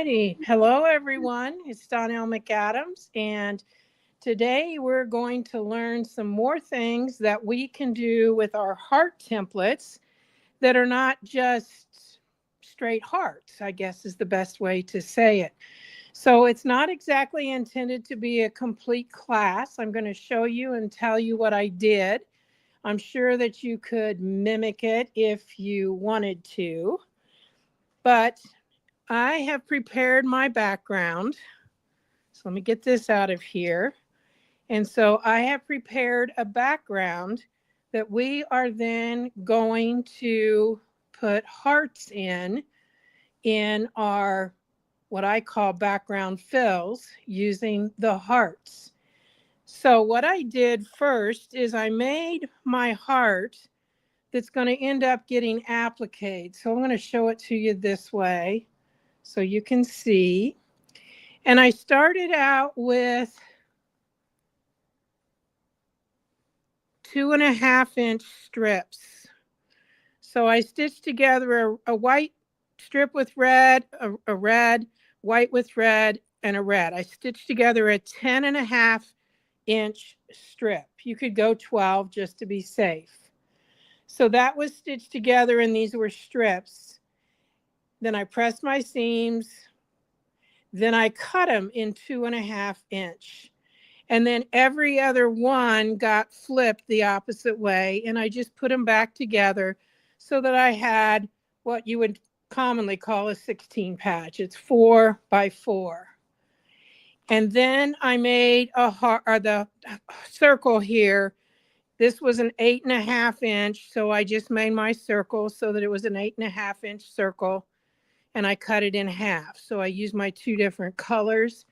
righty. Hello, everyone. It's Donelle McAdams, and today we're going to learn some more things that we can do with our heart templates that are not just straight hearts, I guess is the best way to say it. So it's not exactly intended to be a complete class. I'm going to show you and tell you what I did. I'm sure that you could mimic it if you wanted to, but I have prepared my background. So let me get this out of here. And so I have prepared a background that we are then going to put hearts in our, what I call background fills, using the hearts. So what I did first is I made my heart that's going to end up getting appliqued. So I'm going to show it to you this way so you can see. And I started out with 2.5-inch strips. So I stitched together a white strip with red, a red, white with red, and a red. I stitched together a 10.5-inch strip. You could go 12 just to be safe. So that was stitched together, and these were strips. Then I pressed my seams. Then I cut them in 2.5-inch. And then every other one got flipped the opposite way. And I just put them back together so that I had what you would commonly call a 16 patch. It's 4 by 4. And then I made the circle here. This was an 8.5-inch. So I just made my circle so that it was an 8.5-inch circle. And I cut it in half. So I used my two different colors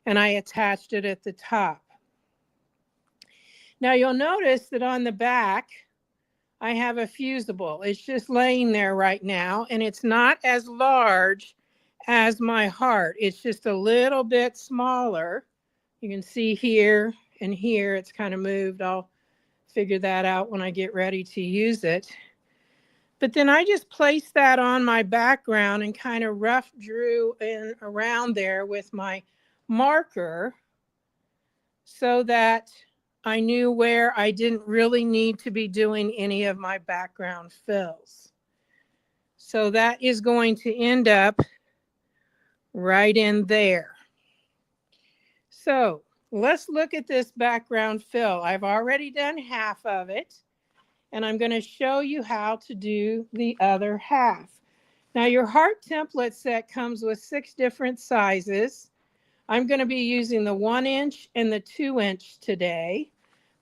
and I attached it at the top. Now you'll notice that on the back, I have a fusible. It's just laying there right now, and it's not as large as my heart. It's just a little bit smaller. You can see here and here, it's kind of moved. I'll figure that out when I get ready to use it. But then I just placed that on my background and kind of rough drew in around there with my marker so that I knew where I didn't really need to be doing any of my background fills. So that is going to end up right in there. So let's look at this background fill. I've already done half of it. And I'm going to show you how to do the other half. Now your heart template set comes with 6 different sizes. I'm going to be using the 1-inch and the 2-inch today.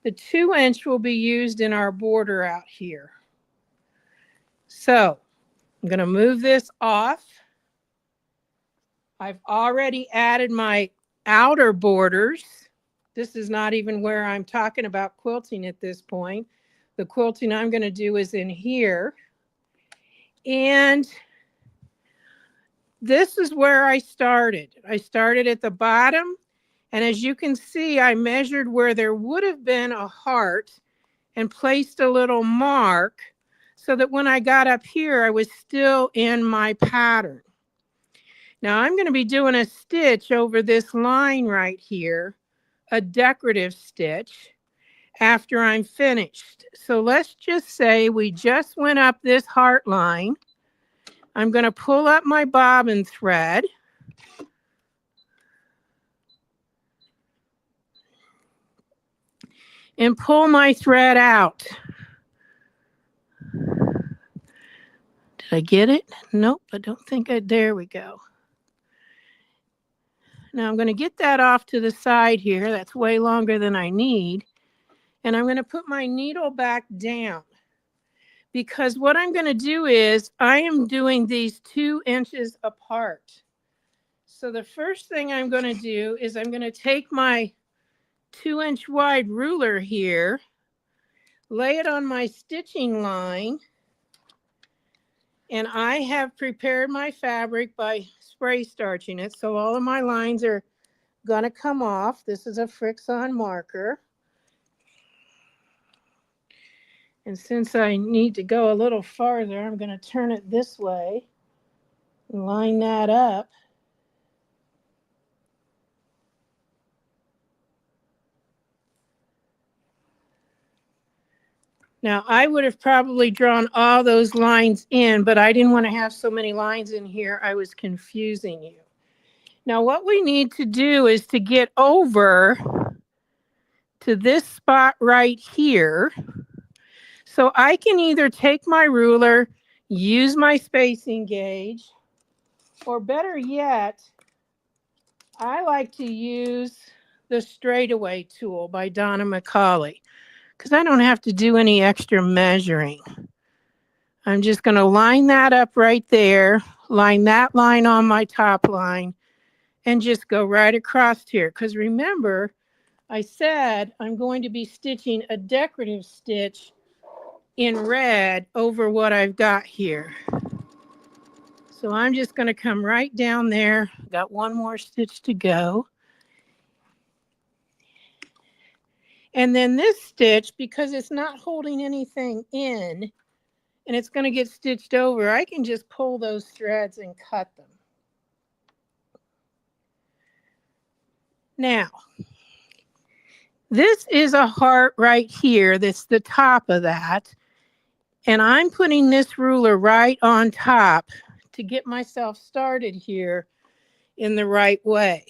The 2-inch will be used in our border out here. So I'm going to move this off. I've already added my outer borders. This is not even where I'm talking about quilting at this point. The quilting I'm going to do is in here. And this is where I started. I started at the bottom. And as you can see, I measured where there would have been a heart and placed a little mark so that when I got up here, I was still in my pattern. Now I'm going to be doing a stitch over this line right here, a decorative stitch, after I'm finished. So let's just say we just went up this heart line. I'm going to pull up my bobbin thread. And pull my thread out. Did I get it? Nope, I don't think there we go. Now I'm going to get that off to the side here. That's way longer than I need. And I'm going to put my needle back down. Because what I'm going to do is I am doing these 2 inches apart. So the first thing I'm going to do is I'm going to take my 2-inch wide ruler here, lay it on my stitching line, and I have prepared my fabric by spray starching it. So all of my lines are going to come off. This is a Fix-On marker. And since I need to go a little farther, I'm going to turn it this way and line that up. Now, I would have probably drawn all those lines in, but I didn't want to have so many lines in here. I was confusing you. Now, what we need to do is to get over to this spot right here. So I can either take my ruler, use my spacing gauge, or better yet, I like to use the straightaway tool by Donelle McAdams, because I don't have to do any extra measuring. I'm just going to line that up right there, line that line on my top line, and just go right across here. Because remember, I said I'm going to be stitching a decorative stitch in red over what I've got here. So I'm just going to come right down there. Got one more stitch to go. And then this stitch, because it's not holding anything in and it's going to get stitched over, I can just pull those threads and cut them. Now, this is a heart right here. That's the top of that. And I'm putting this ruler right on top to get myself started here in the right way.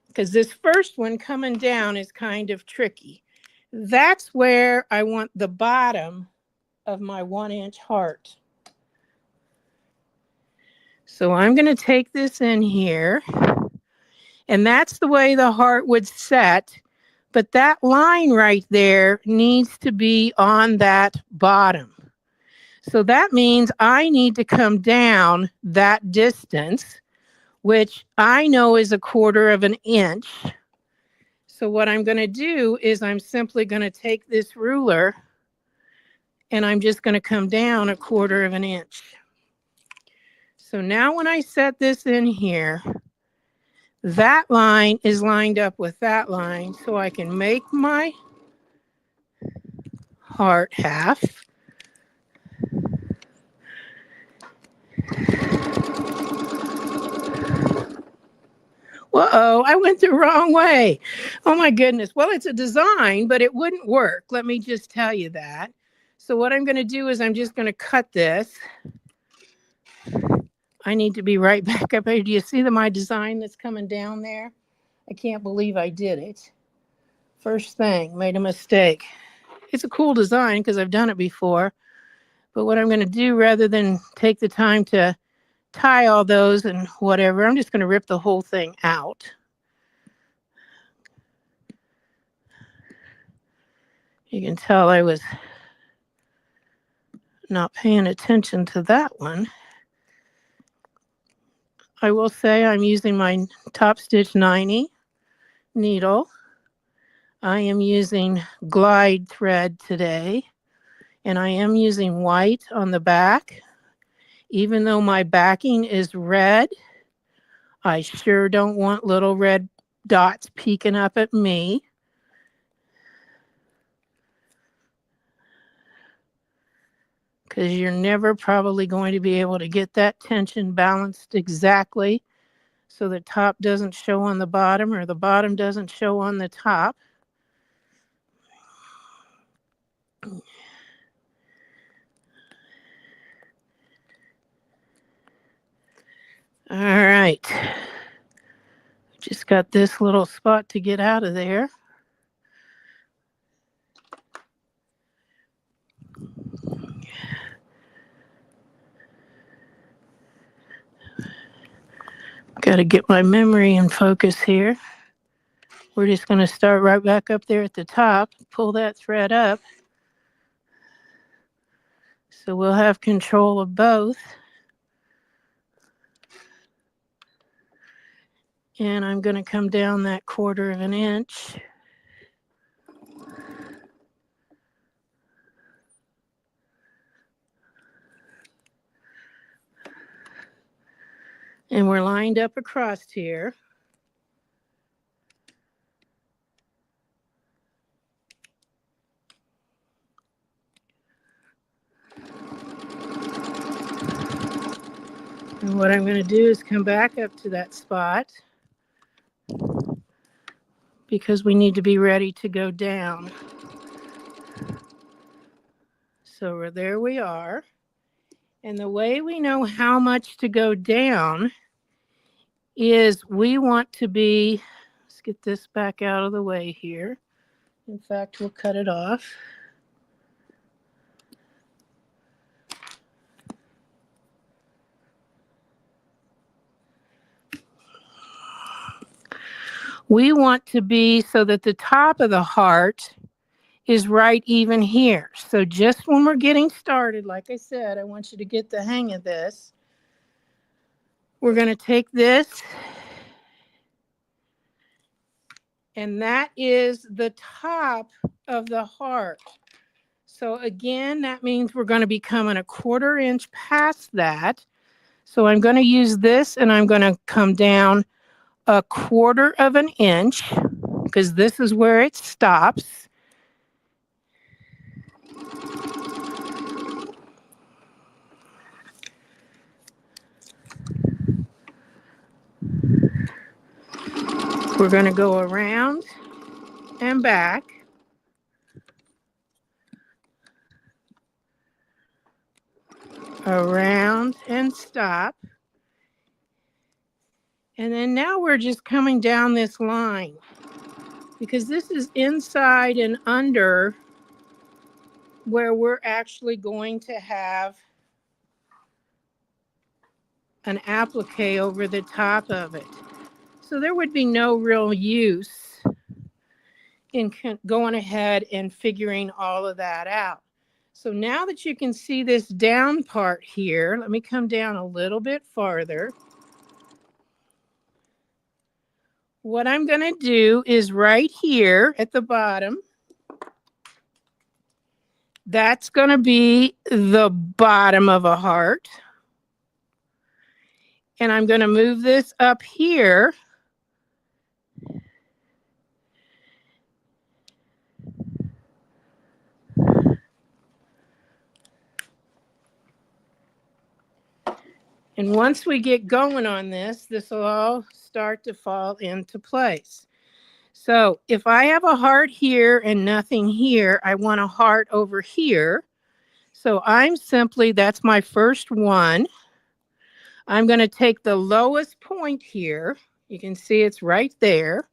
Because this first one coming down is kind of tricky. That's where I want the bottom of my 1-inch heart. So I'm going to take this in here, and that's the way the heart would set, but that line right there needs to be on that bottom. So that means I need to come down that distance, which I know is 1/4 inch. So what I'm going to do is I'm simply going to take this ruler and I'm just going to come down 1/4 inch. So now when I set this in here, that line is lined up with that line, so I can make my heart half. Whoa, I went the wrong way. Oh my goodness. Well, it's a design, but it wouldn't work. Let me just tell you that. So what I'm going to do is I'm just going to cut this. I need to be right back up here. Do you see my design that's coming down there? I can't believe I did it. First thing, made a mistake. It's a cool design because I've done it before. But what I'm going to do, rather than take the time to tie all those and whatever, I'm just going to rip the whole thing out. You can tell I was not paying attention to that one. I will say I'm using my Top Stitch 90 needle. I am using glide thread today, and I am using white on the back. Even though my backing is red, I sure don't want little red dots peeking up at me. Because you're never probably going to be able to get that tension balanced exactly so the top doesn't show on the bottom or the bottom doesn't show on the top. All right. Just got this little spot to get out of there. Got to get my memory in focus here. We're just going to start right back up there at the top, pull that thread up. So we'll have control of both. And I'm going to come down that 1/4 inch. And we're lined up across here. And what I'm going to do is come back up to that spot because we need to be ready to go down. So there we are. And the way we know how much to go down is we want to be, let's get this back out of the way here. In fact, we'll cut it off. We want to be so that the top of the heart is right even here. So just when we're getting started, like I said, I want you to get the hang of this. We're going to take this, and that is the top of the heart. So again, that means we're going to be coming 1/4 inch past that. So I'm going to use this, and I'm going to come down 1/4 inch, because this is where it stops. We're going to go around and back. Around and stop. And then now we're just coming down this line, because this is inside and under where we're actually going to have an applique over the top of it. So there would be no real use in going ahead and figuring all of that out. So now that you can see this down part here, let me come down a little bit farther. What I'm going to do is right here at the bottom, that's going to be the bottom of a heart. And I'm going to move this up here. And once we get going on this, this will all start to fall into place. So if I have a heart here and nothing here, I want a heart over here. So I'm simply, that's my first one. I'm going to take the lowest point here. You can see it's right there.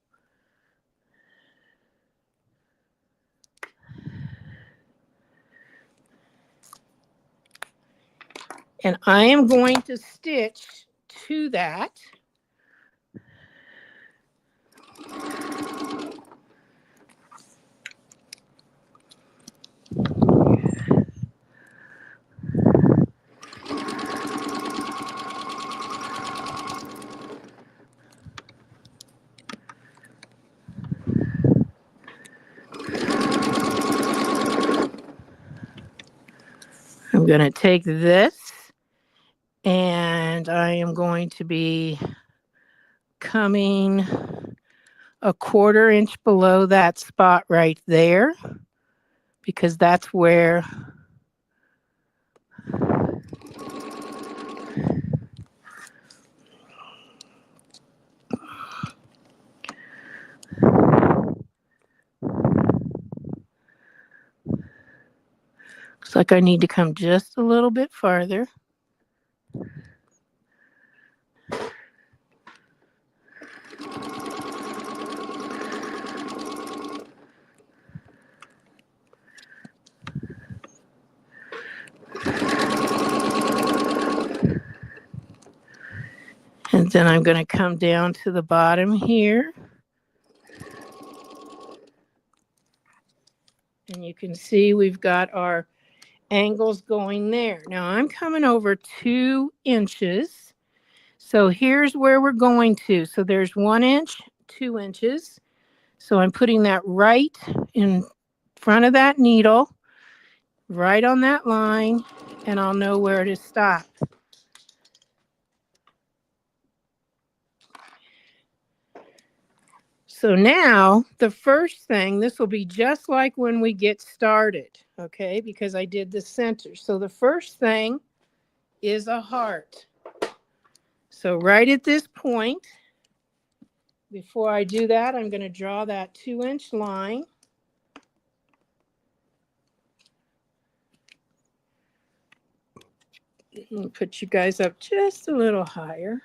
And I am going to stitch to that. I'm going to take this, and I am going to be coming 1/4 inch below that spot right there, because that's where looks like I need to come just a little bit farther. And then I'm going to come down to the bottom here. And you can see we've got our angles going there. Now I'm coming over 2 inches. So here's where we're going to. So there's 1 inch, 2 inches. So I'm putting that right in front of that needle, right on that line, and I'll know where to stop. So now the first thing, this will be just like when we get started, okay, because I did the center. So the first thing is a heart. So right at this point, before I do that, I'm going to draw that 2 inch line. I'll put you guys up just a little higher.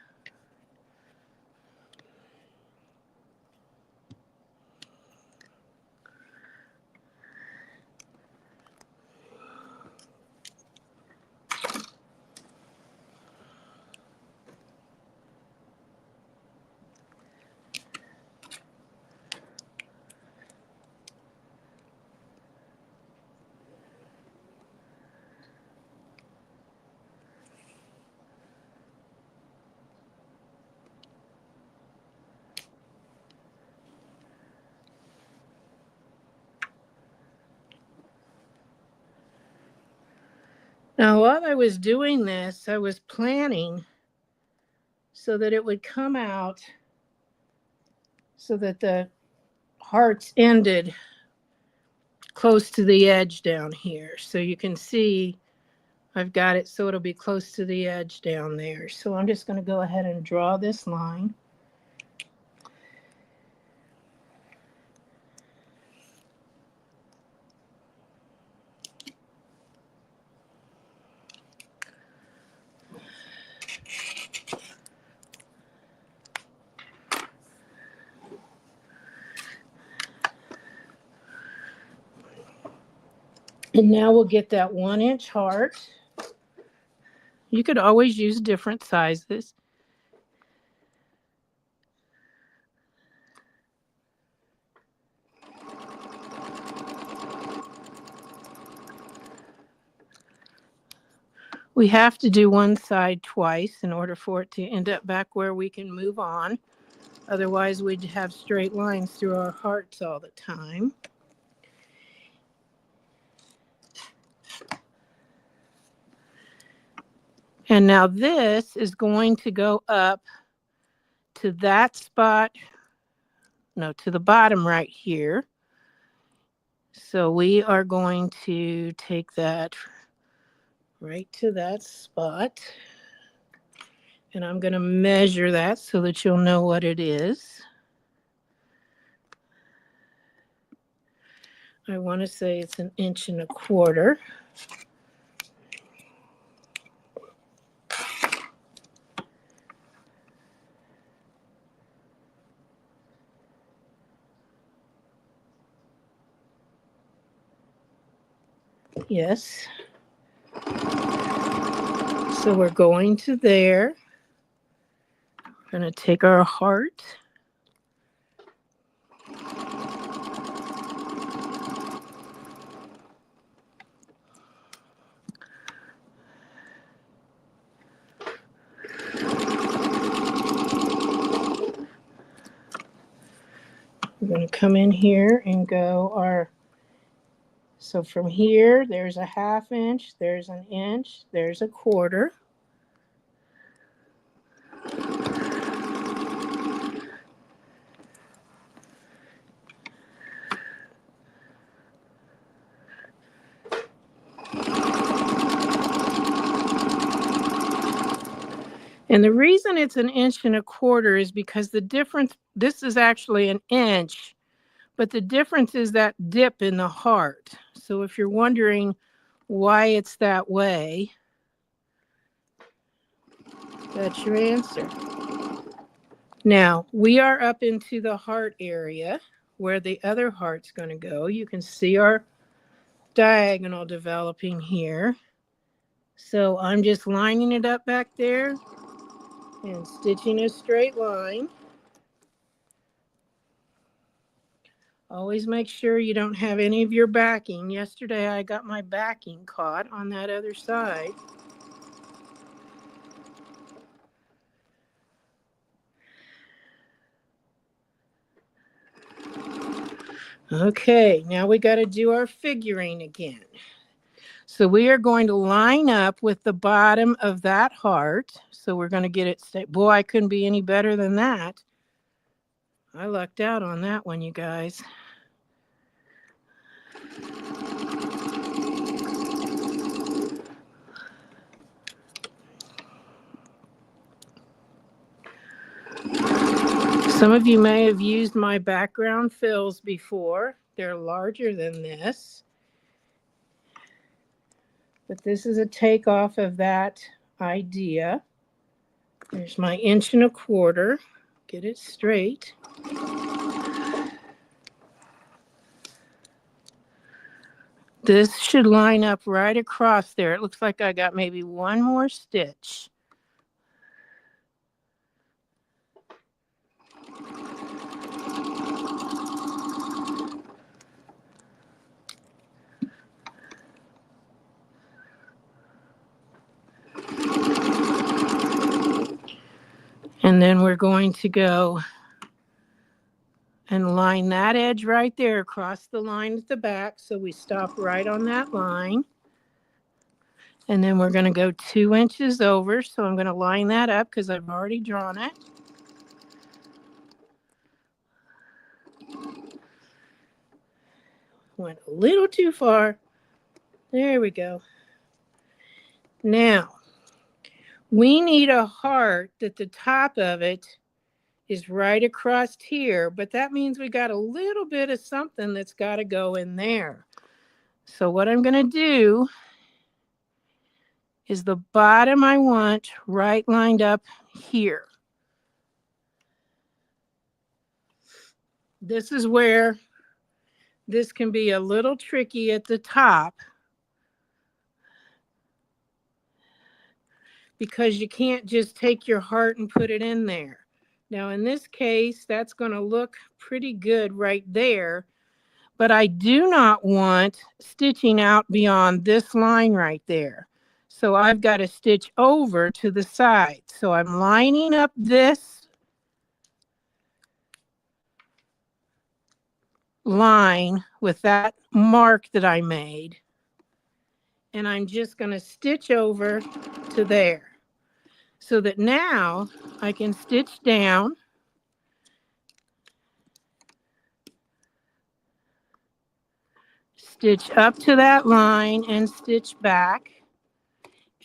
Now, while I was doing this, I was planning so that it would come out so that the hearts ended close to the edge down here. So you can see I've got it so it'll be close to the edge down there. So I'm just going to go ahead and draw this line. And now we'll get that 1-inch heart. You could always use different sizes. We have to do one side twice in order for it to end up back where we can move on. Otherwise, we'd have straight lines through our hearts all the time. And now this is going to go up to that spot, no, to the bottom right here. So we are going to take that right to that spot. And I'm going to measure that so that you'll know what it is. I want to say it's 1.25 inches. Yes. So we're going to there. We're going to take our heart. We're going to come in here and go so from here, there's a 1/2 inch, there's 1 inch, there's 1/4. And the reason it's 1.25 inches is because the difference, this is actually 1 inch, but the difference is that dip in the heart. So if you're wondering why it's that way, that's your answer. Now, we are up into the heart area where the other heart's going to go. You can see our diagonal developing here. So I'm just lining it up back there and stitching a straight line. Always make sure you don't have any of your backing. Yesterday I got my backing caught on that other side. Okay, now we got to do our figuring again. So we are going to line up with the bottom of that heart. So we're going to get it straight. Boy, I couldn't be any better than that. I lucked out on that one, you guys. Some of you may have used my background fills before. They're larger than this. But this is a takeoff of that idea. There's my 1.25 inches. Get it straight. This should line up right across there. It looks like I got maybe one more stitch. And then we're going to go and line that edge right there across the line at the back. So we stop right on that line. And then we're going to go 2 inches over. So I'm going to line that up because I've already drawn it. Went a little too far. There we go. Now, we need a heart that the top of it is right across here, but that means we got a little bit of something that's got to go in there. So what I'm going to do is the bottom I want right lined up here. This is where this can be a little tricky at the top because you can't just take your heart and put it in there. Now in this case, that's going to look pretty good right there, but I do not want stitching out beyond this line right there. So I've got to stitch over to the side. So I'm lining up this line with that mark that I made. And I'm just going to stitch over to there so that now I can stitch down. Stitch up to that line and stitch back.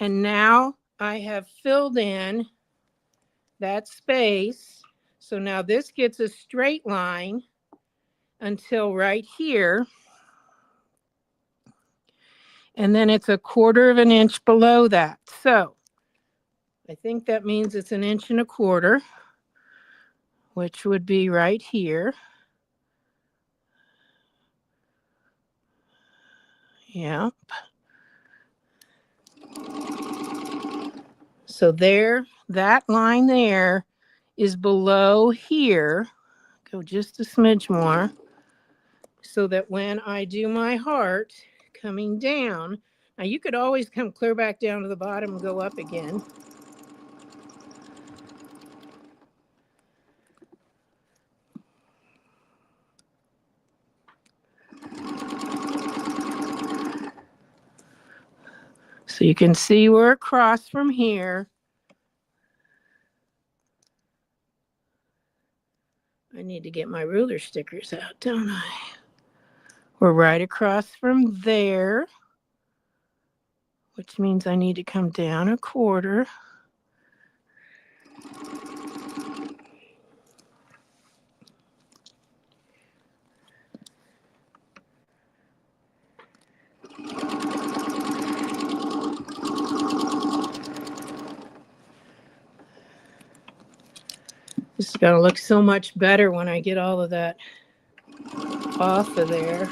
And now I have filled in that space. So now this gets a straight line until right here. And then it's 1/4 inch below that. So I think that means it's 1.25 inches, which would be right here. Yep. So there, that line there is below here. Go just a smidge more so that when I do my heart coming down, now you could always come clear back down to the bottom and go up again. So you can see we're across from here. I need to get my ruler stickers out, don't I? We're right across from there, which means I need to come down 1/4. This is going to look so much better when I get all of that off of there,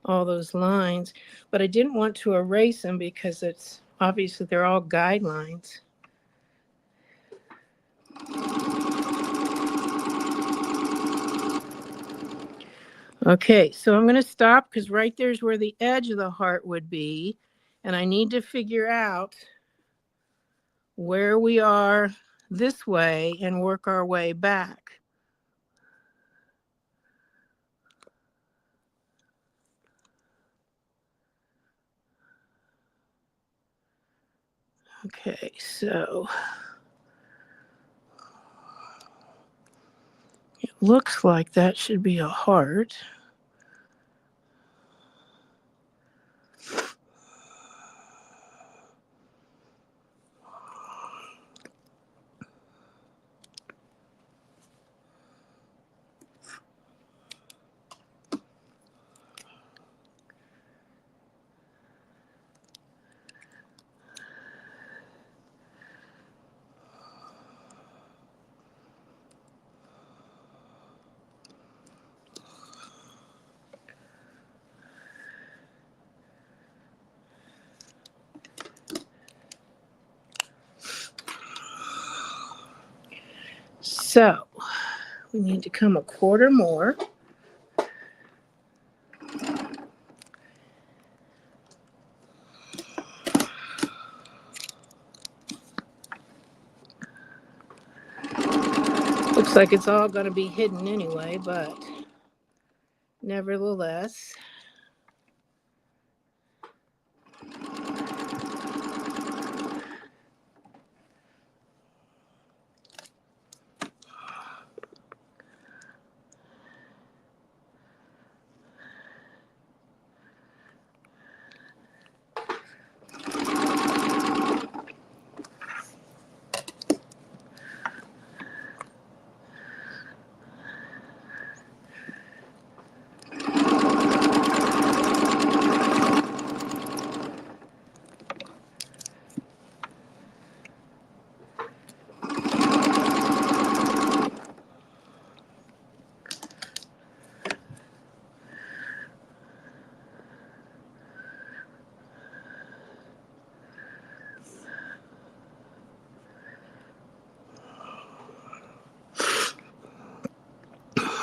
all those lines. But I didn't want to erase them because it's obviously they're all guidelines. Okay, so I'm going to stop because right there's where the edge of the heart would be. And I need to figure out where we are this way and work our way back. Okay, so it looks like that should be a heart. So we need to come a quarter more. Looks like it's all going to be hidden anyway, but nevertheless.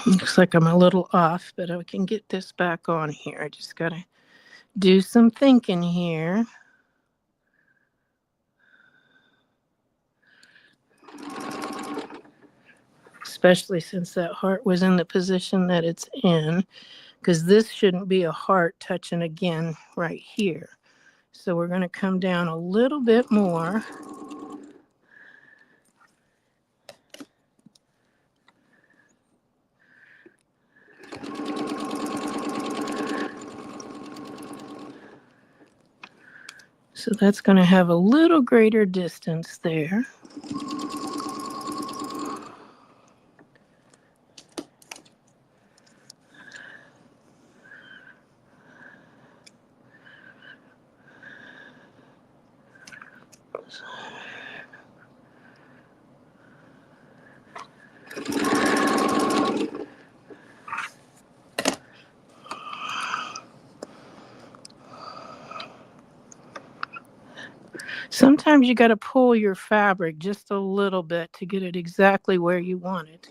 Looks like I'm a little off, but I can get this back on here. I just got to do some thinking here. Especially since that heart was in the position that it's in, because this shouldn't be a heart touching again right here. So we're going to come down a little bit more. So that's going to have a little greater distance there. Sometimes you got to pull your fabric just a little bit to get it exactly where you want it.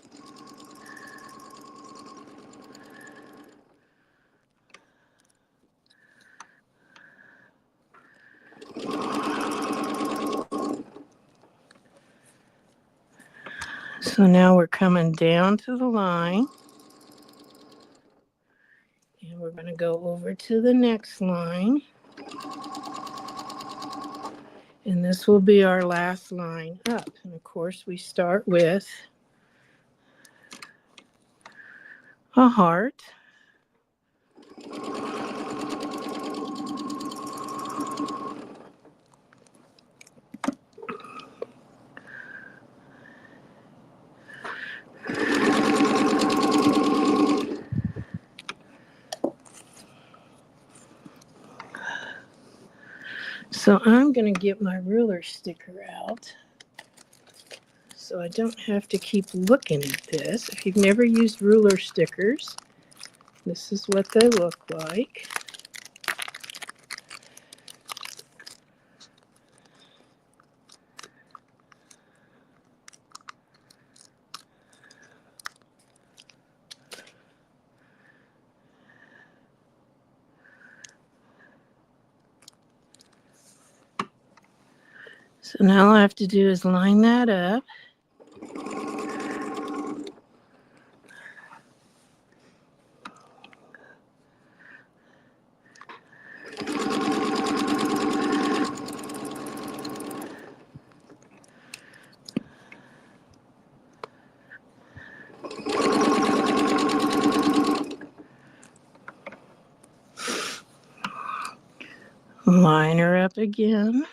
So now we're coming down to the line. And we're going to go over to the next line. And this will be our last line up. And of course, we start with a heart. So I'm going to get my ruler sticker out so I don't have to keep looking at this. If you've never used ruler stickers, this is what they look like. So now all I have to do is line that up. Line her up again.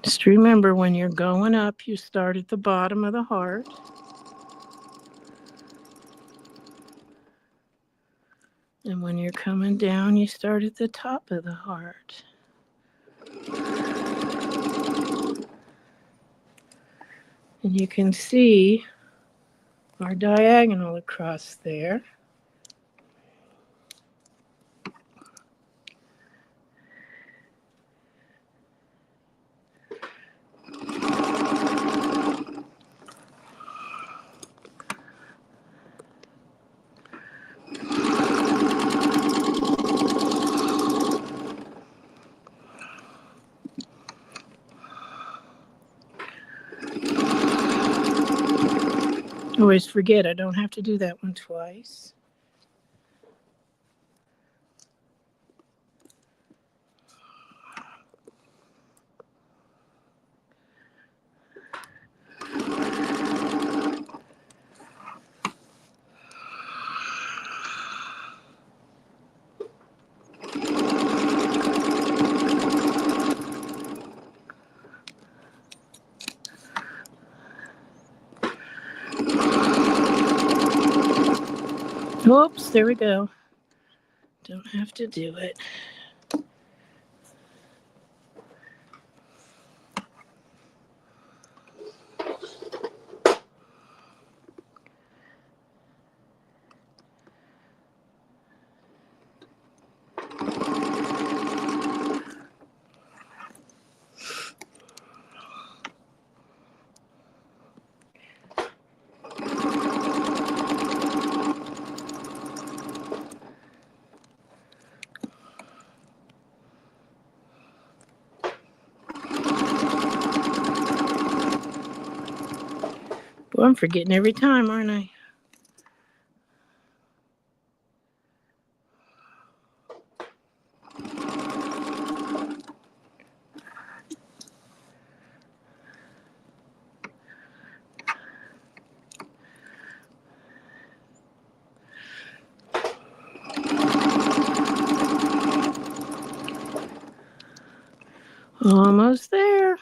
Just remember, when you're going up, you start at the bottom of the heart. And when you're coming down, you start at the top of the heart. And you can see our diagonal across there. Always forget, I don't have to do that one twice. Whoops, there we go. Don't have to do it. Well, I'm forgetting every time, aren't I? Almost there.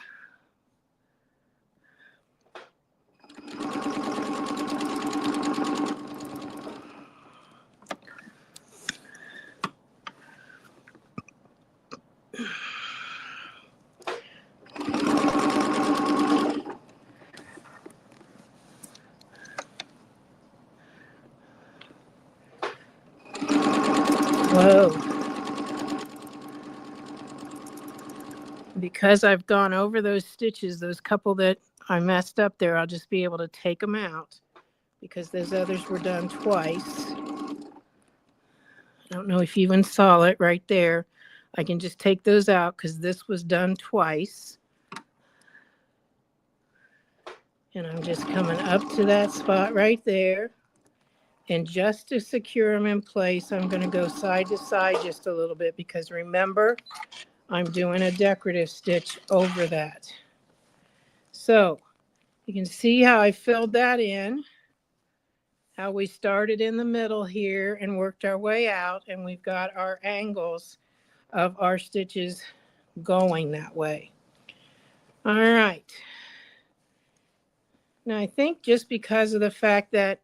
Whoa. Because I've gone over those stitches, those couple that I messed up there, I'll just be able to take them out because those others were done twice. I don't know if you even saw it right there. I can just take those out because this was done twice. And I'm just coming up to that spot right there. And just to secure them in place, I'm going to go side to side just a little bit because remember, I'm doing a decorative stitch over that. So you can see how I filled that in, how we started in the middle here and worked our way out, and we've got our angles of our stitches going that way. All right. Now I think just because of the fact that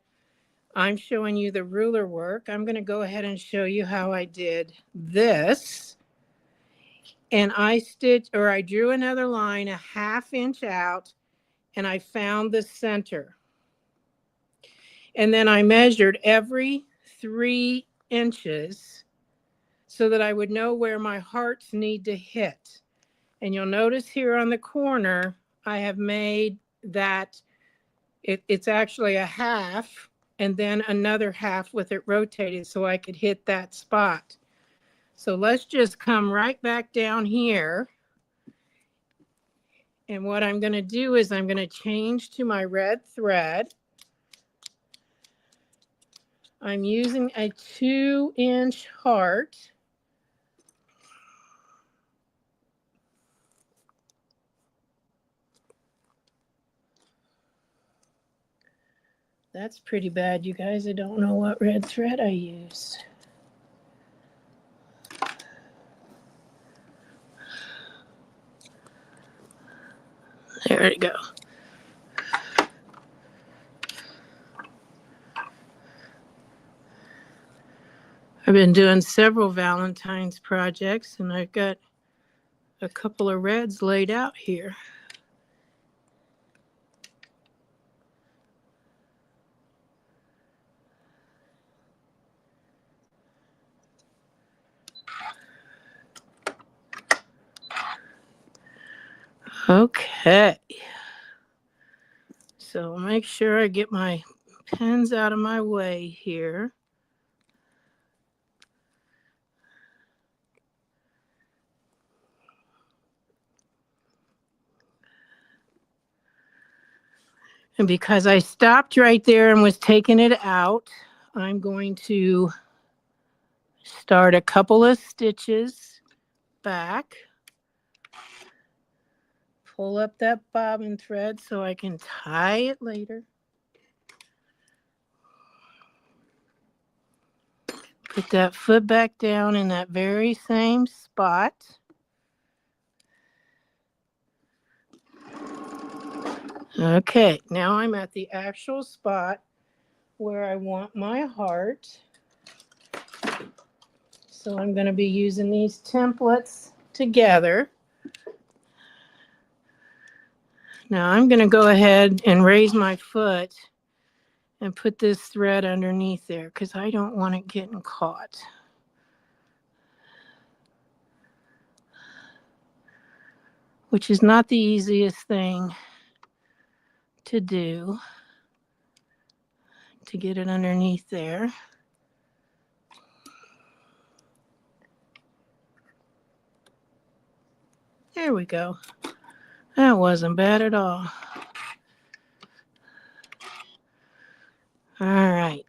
I'm showing you the ruler work, I'm going to go ahead and show you how I did this. And I drew another line a 1/2 inch out, and I found the center. And then I measured every 3 inches so that I would know where my hearts need to hit. And you'll notice here on the corner, I have made that, it's actually a 1/2 and then another 1/2 with it rotated so I could hit that spot. So let's just come right back down here. And what I'm going to do is I'm going to change to my red thread. I'm using a 2-inch heart. That's pretty bad, you guys. I don't know what red thread I used. There you go. I've been doing several Valentine's projects, and I've got a couple of reds laid out here. Okay. So make sure I get my pens out of my way here. And because I stopped right there and was taking it out, I'm going to start a couple of stitches back. Pull up that bobbin thread so I can tie it later. Put that foot back down in that very same spot. Okay, now I'm at the actual spot where I want my heart. So I'm going to be using these templates together. Now I'm going to go ahead and raise my foot and put this thread underneath there because I don't want it getting caught. Which is not the easiest thing to do, to get it underneath there. There we go. That wasn't bad at all. All right.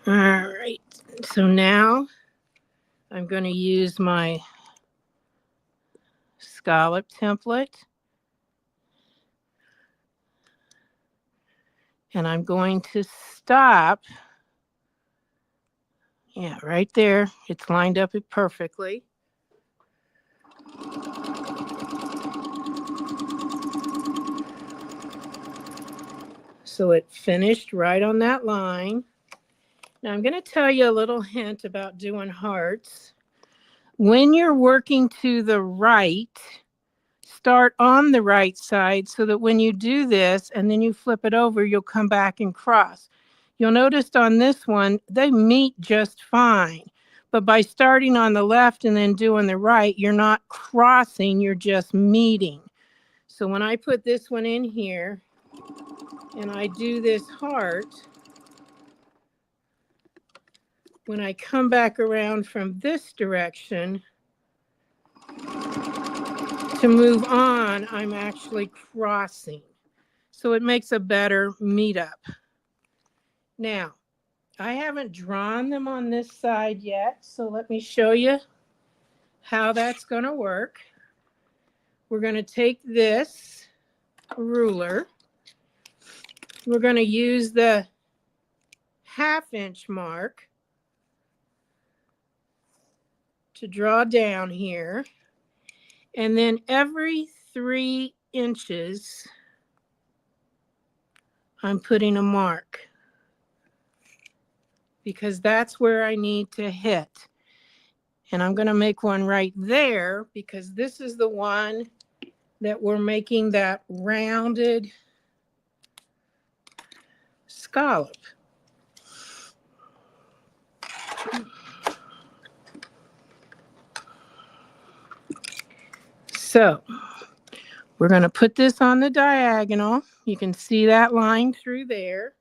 All right. So now I'm going to use my scallop template. And I'm going to stop. Yeah, right there. It's lined up perfectly. So it finished right on that line. Now I'm going to tell you a little hint about doing hearts. When you're working to the right, start on the right side so that when you do this and then you flip it over, you'll come back and cross. You'll notice on this one, they meet just fine. But by starting on the left and then doing the right, you're not crossing, you're just meeting. So when I put this one in here and I do this heart, when I come back around from this direction to move on, I'm actually crossing. So it makes a better meetup. Now, I haven't drawn them on this side yet, so let me show you how that's going to work. We're going to take this ruler. We're going to use the 1/2 inch mark to draw down here. And then every 3 inches, I'm putting a mark because that's where I need to hit. And I'm going to make one right there because this is the one that we're making that rounded scallop. So we're going to put this on the diagonal. You can see that line through there.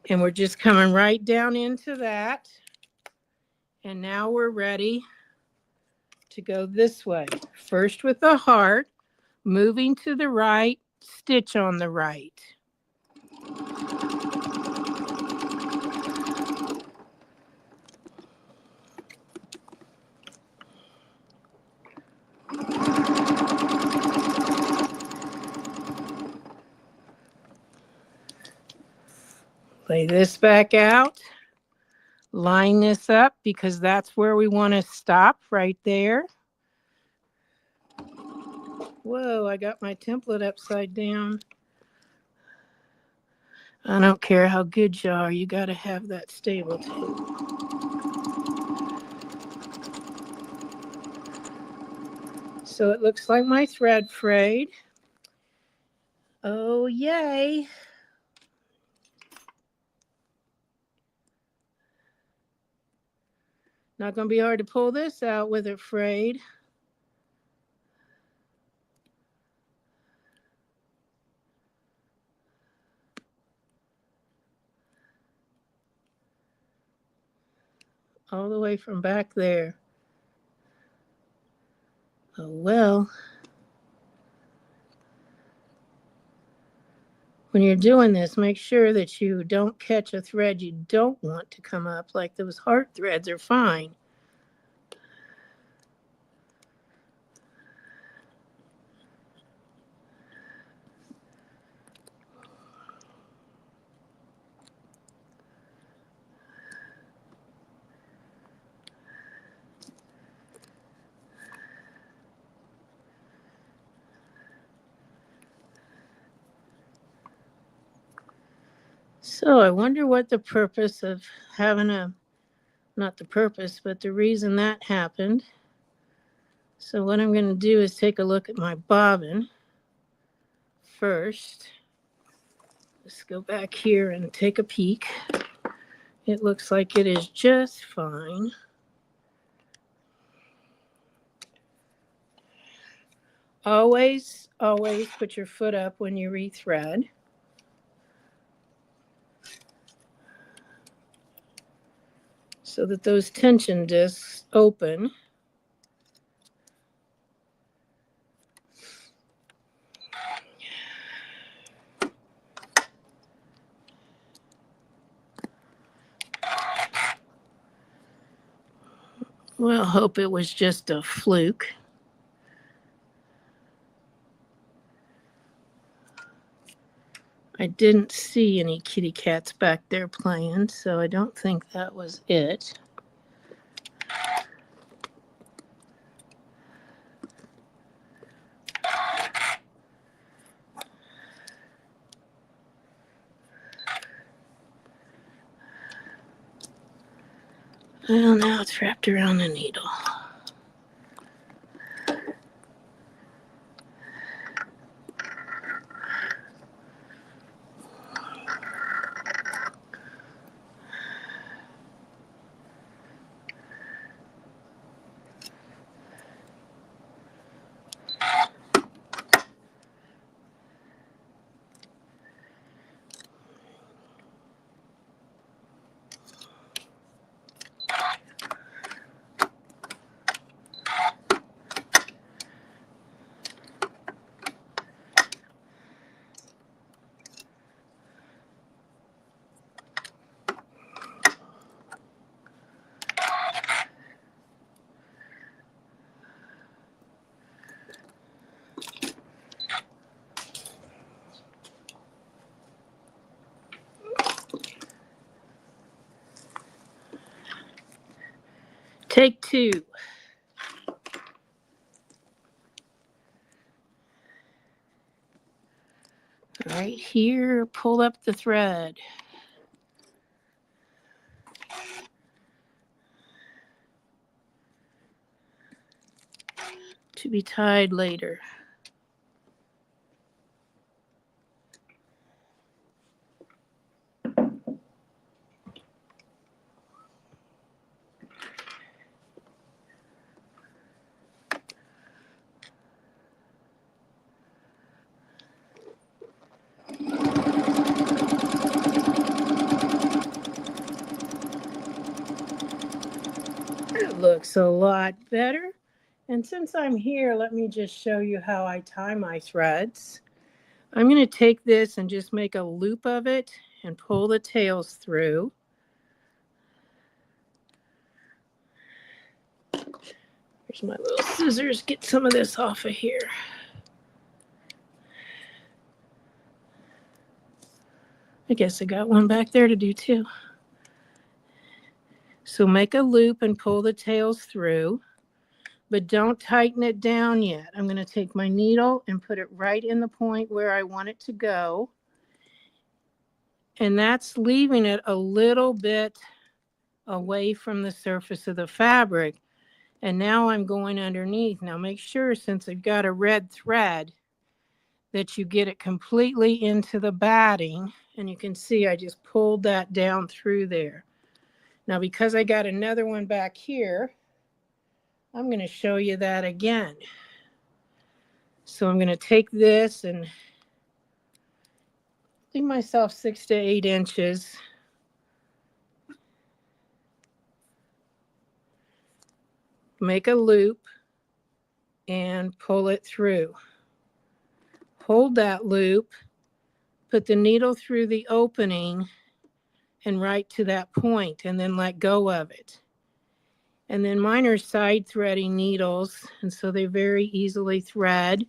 And we're just coming right down into that. And now we're ready to go this way. First with the heart, moving to the right, stitch on the right. Lay this back out. Line this up because that's where we want to stop, right there. Whoa, I got my template upside down. I don't care how good you are, you got to have that stable tape. So it looks like my thread frayed. Oh, yay. Not going to be hard to pull this out with it frayed. All the way from back there. Oh, well. When you're doing this, make sure that you don't catch a thread you don't want to come up, like those heart threads are fine. So I wonder what the purpose of having not the purpose, but the reason that happened. So what I'm going to do is take a look at my bobbin first. Let's go back here and take a peek. It looks like it is just fine. Always put your foot up when you rethread. So that those tension discs open. Well, hope it was just a fluke. I didn't see any kitty cats back there playing, so I don't think that was it. Well, now it's wrapped around the needle. Take two. Right here, pull up the thread. To be tied later. It looks a lot better. And since I'm here, let me just show you how I tie my threads. I'm going to take this and just make a loop of it and pull the tails through. Here's my little scissors. Get some of this off of here. I guess I got one back there to do too. So make a loop and pull the tails through, but don't tighten it down yet. I'm going to take my needle and put it right in the point where I want it to go. And that's leaving it a little bit away from the surface of the fabric. And now I'm going underneath. Now make sure, since I've got a red thread, that you get it completely into the batting. And you can see I just pulled that down through there. Now, because I got another one back here, I'm going to show you that again. So I'm going to take this and leave myself 6 to 8 inches. Make a loop and pull it through. Hold that loop, put the needle through the opening and right to that point, and then let go of it. And then mine are side threading needles, and so they very easily thread.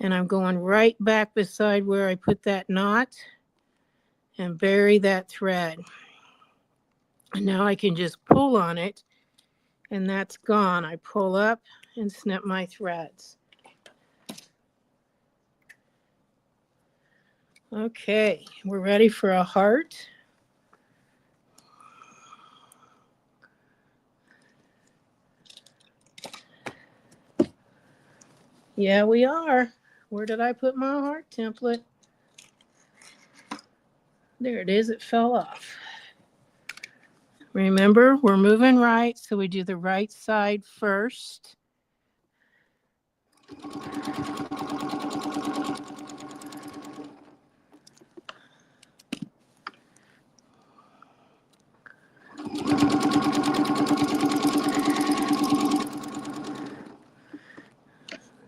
And I'm going right back beside where I put that knot and bury that thread. And now I can just pull on it, and that's gone. I pull up and snip my threads. Okay, we're ready for a heart. Yeah, we are. Where did I put my heart template? There it is. It fell off. Remember, we're moving right, so we do the right side first.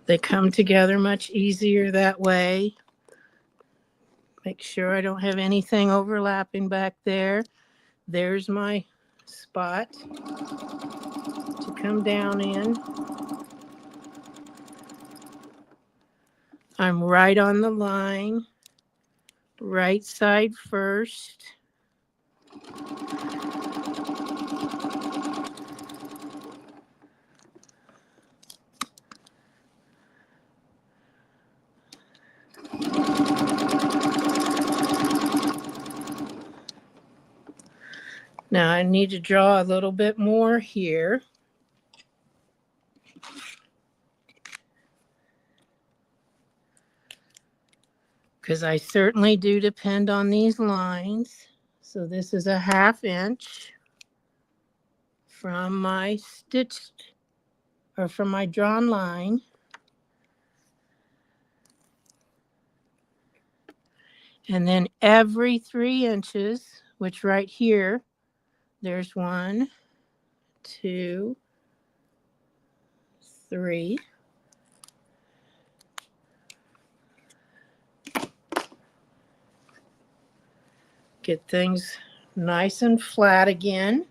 They come together much easier that way. Make sure I don't have anything overlapping back there. There's my spot to come down in. I'm right on the line, right side first. Now I need to draw a little bit more here. Because I certainly do depend on these lines. So this is a 1/2 inch from my stitched, or from my drawn line. And then every 3 inches, which right here, there's 1, 2, 3. Get things nice and flat again.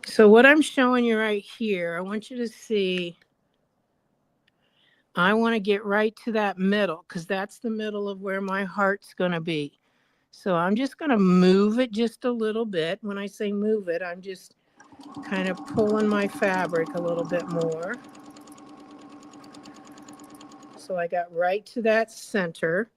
So what I'm showing you right here, I want you to see, I want to get right to that middle, because that's the middle of where my heart's going to be. So I'm just going to move it just a little bit. When I say move it, I'm just kind of pulling my fabric a little bit more. So I got right to that center.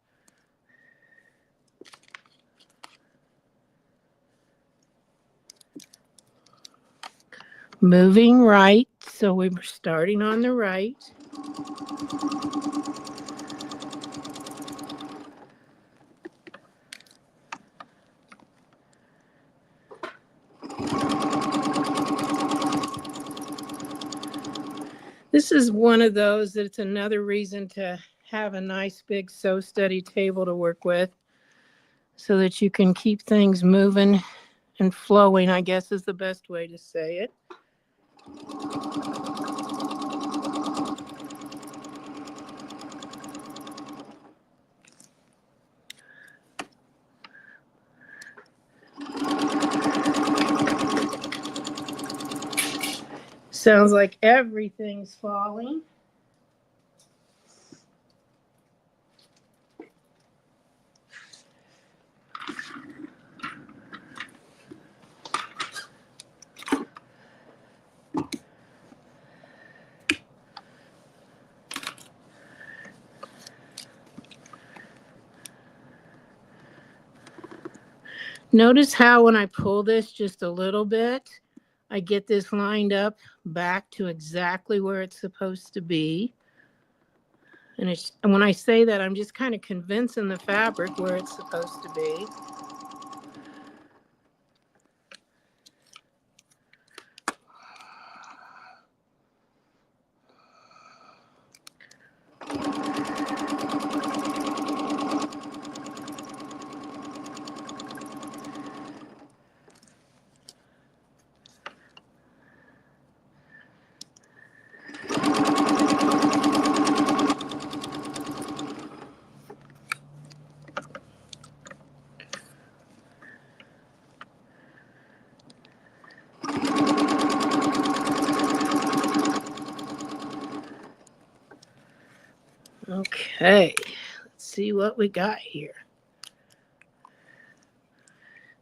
Moving right, so we were starting on the right. This is one of those that's another reason to have a nice big sew study table to work with, so that you can keep things moving and flowing, I guess is the best way to say it. Sounds like everything's falling. Notice how when I pull this just a little bit, I get this lined up back to exactly where it's supposed to be. And when I say that, I'm just kind of convincing the fabric where it's supposed to be. Okay, let's see what we got here.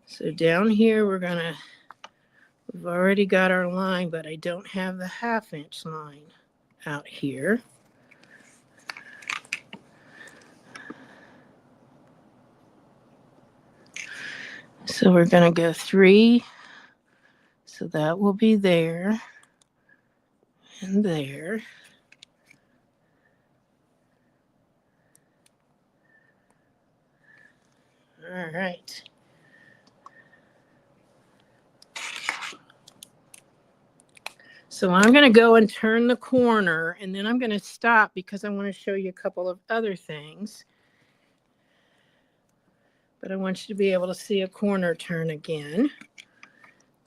So down here we've already got our line, but I don't have the 1/2 inch line out here. So we're going to go 3. So that will be there and there. All right. So I'm going to go and turn the corner, and then I'm going to stop because I want to show you a couple of other things. But I want you to be able to see a corner turn again.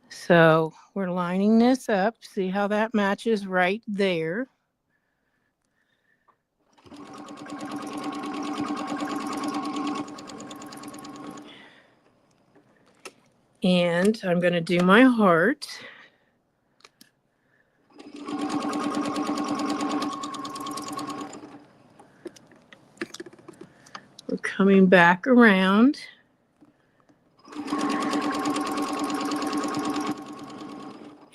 So we're lining this up. See how that matches right there. And I'm going to do my heart. We're coming back around.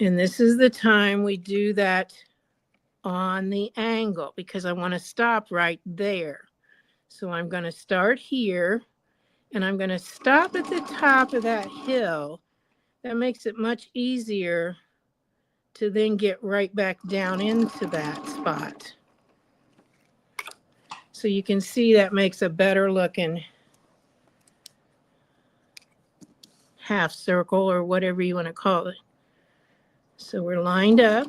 And this is the time we do that on the angle because I want to stop right there. So I'm going to start here and I'm going to stop at the top of that hill. That makes it much easier to then get right back down into that spot. So you can see that makes a better looking half circle or whatever you want to call it. So we're lined up.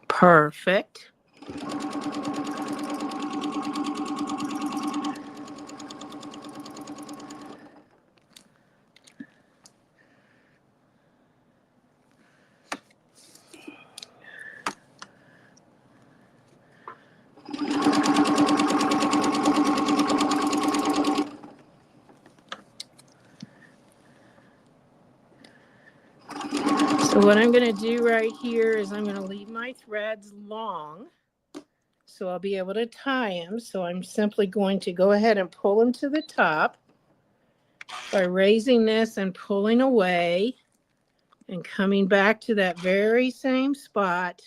Perfect. So what I'm going to do right here is I'm going to leave my threads long so I'll be able to tie them. So I'm simply going to go ahead and pull them to the top by raising this and pulling away and coming back to that very same spot.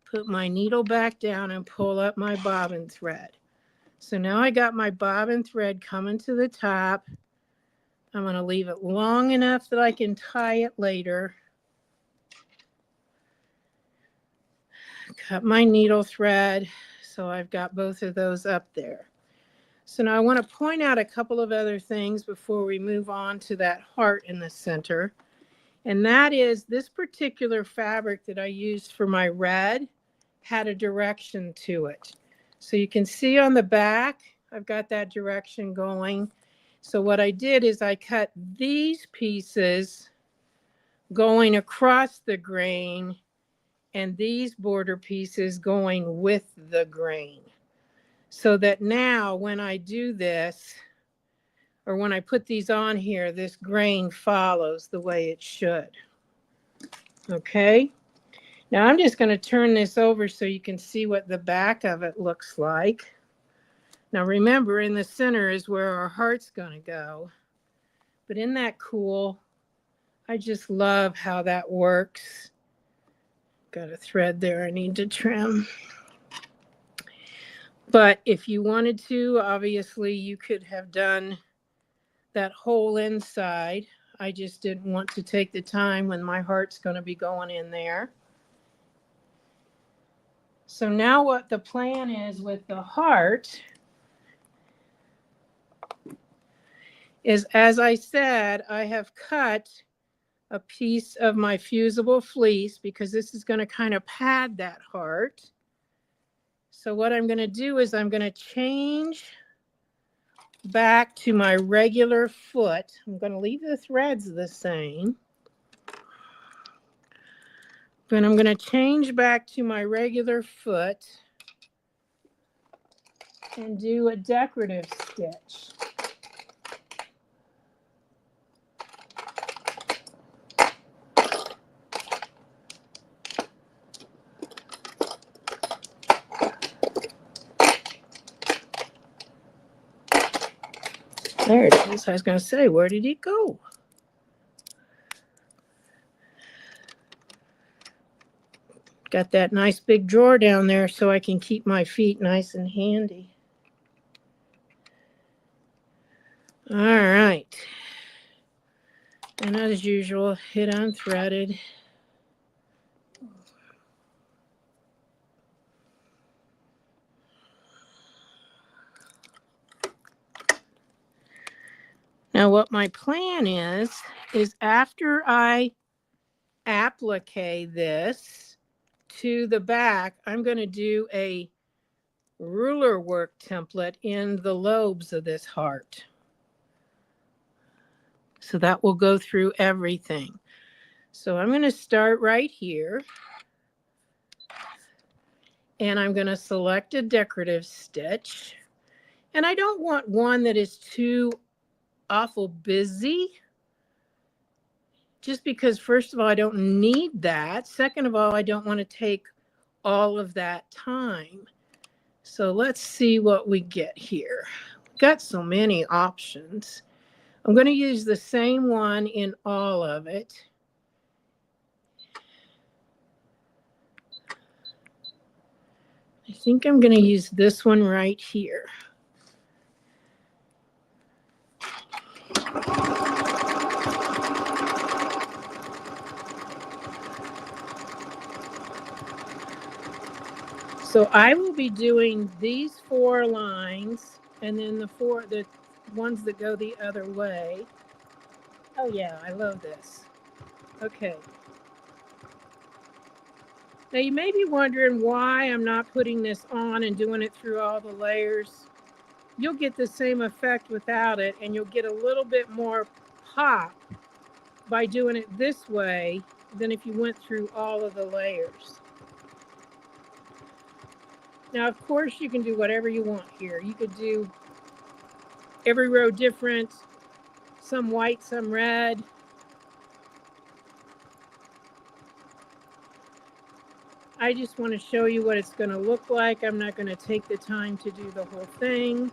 Put my needle back down and pull up my bobbin thread. So now I got my bobbin thread coming to the top. I'm going to leave it long enough that I can tie it later. Cut my needle thread So I've got both of those up there. So now I want to point out a couple of other things before we move on to that heart in the center. And that is this particular fabric that I used for my red had a direction to it. So you can see on the back, I've got that direction going. So what I did is I cut these pieces going across the grain and these border pieces going with the grain. So that now when I do this, or when I put these on here, this grain follows the way it should. Okay. Now I'm just going to turn this over so you can see what the back of it looks like. Now remember, in the center is where our heart's going to go. But isn't that cool? I just love how that works. Got a thread there I need to trim. But if you wanted to, obviously you could have done that whole inside. I just didn't want to take the time when my heart's going to be going in there. So now what the plan is with the heart is, as I said, I have cut a piece of my fusible fleece because this is going to kind of pad that heart. So what I'm going to do is I'm going to change back to my regular foot. I'm going to leave the threads the same. But I'm going to change back to my regular foot and do a decorative stitch. There it is. I was going to say, where did he go? Got that nice big drawer down there so I can keep my feet nice and handy. All right. And as usual, hit unthreaded. Now what my plan is after I applique this to the back, I'm going to do a ruler work template in the lobes of this heart. So that will go through everything. So I'm going to start right here. And I'm going to select a decorative stitch. And I don't want one that is too awful busy. Just because, first of all, I don't need that. Second of all, I don't want to take all of that time. So let's see what we get here. We've got so many options. I'm going to use the same one in all of it. I think I'm going to use this one right here. So I will be doing these 4 lines and then the ones that go the other way. Oh yeah, I love this. Okay. Now you may be wondering why I'm not putting this on and doing it through all the layers. You'll get the same effect without it, and you'll get a little bit more pop by doing it this way than if you went through all of the layers. Now, of course, you can do whatever you want here. You could do every row different, some white, some red. I just want to show you what it's going to look like. I'm not going to take the time to do the whole thing.